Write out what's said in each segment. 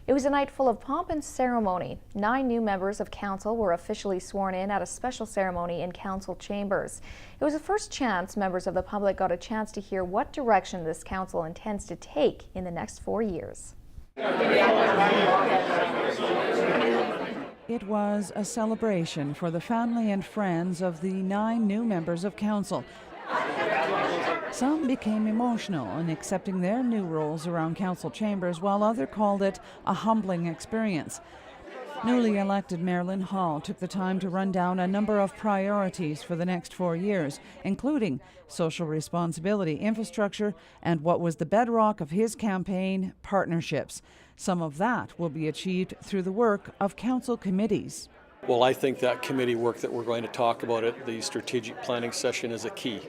It was a night full of pomp and ceremony. 9 new members of council were officially sworn in at a special ceremony in council chambers. It was the first chance members of the public got a chance to hear what direction this council intends to take in the next 4 years. It was a celebration for the family and friends of the 9 new members of council. Some became emotional in accepting their new roles around council chambers, while others called it a humbling experience. Newly elected Mayor Lynn Hall took the time to run down a number of priorities for the next 4 years, including social responsibility, infrastructure, and what was the bedrock of his campaign, partnerships. Some of that will be achieved through the work of council committees. Well, I think that committee work that we're going to talk about at the strategic planning session is a key.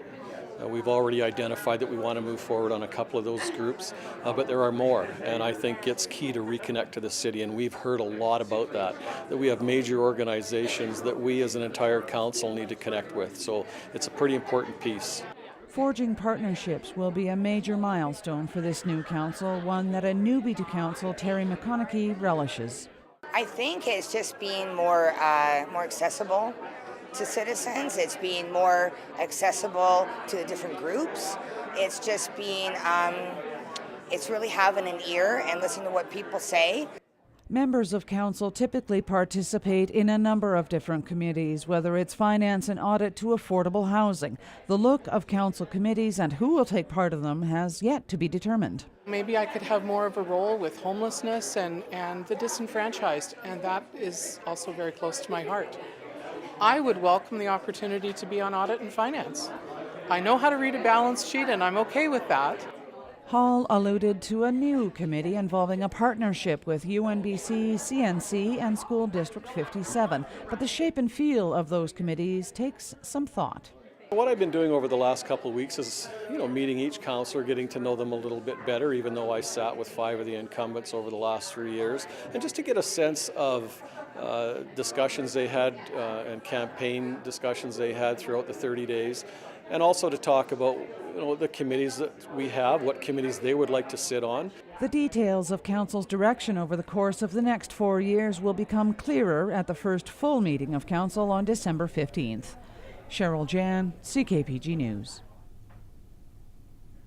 We've already identified that we want to move forward on a couple of those groups, but there are more, and I think it's key to reconnect to the city, and we've heard a lot about that we have major organizations that we as an entire council need to connect with, so it's a pretty important piece. Forging partnerships will be a major milestone for this new council, one that a newbie to council, Terry McConaughey, relishes. I think it's just being more accessible to citizens. It's being more accessible to the different groups. It's just being, it's really having an ear and listening to what people say. Members of council typically participate in a number of different committees, whether it's finance and audit to affordable housing. The look of council committees and who will take part in them has yet to be determined. Maybe I could have more of a role with homelessness and the disenfranchised, and that is also very close to my heart. I would welcome the opportunity to be on audit and finance. I know how to read a balance sheet and I'm okay with that. Hall alluded to a new committee involving a partnership with UNBC, CNC, and School District 57, but the shape and feel of those committees takes some thought. What I've been doing over the last couple of weeks is, meeting each councillor, getting to know them a little bit better, even though I sat with 5 of the incumbents over the last 3 years, and just to get a sense of discussions they had and campaign discussions they had throughout the 30 days, and also to talk about the committees that we have, what committees they would like to sit on. The details of council's direction over the course of the next 4 years will become clearer at the first full meeting of council on December 15th. Cheryl Jan, CKPG News.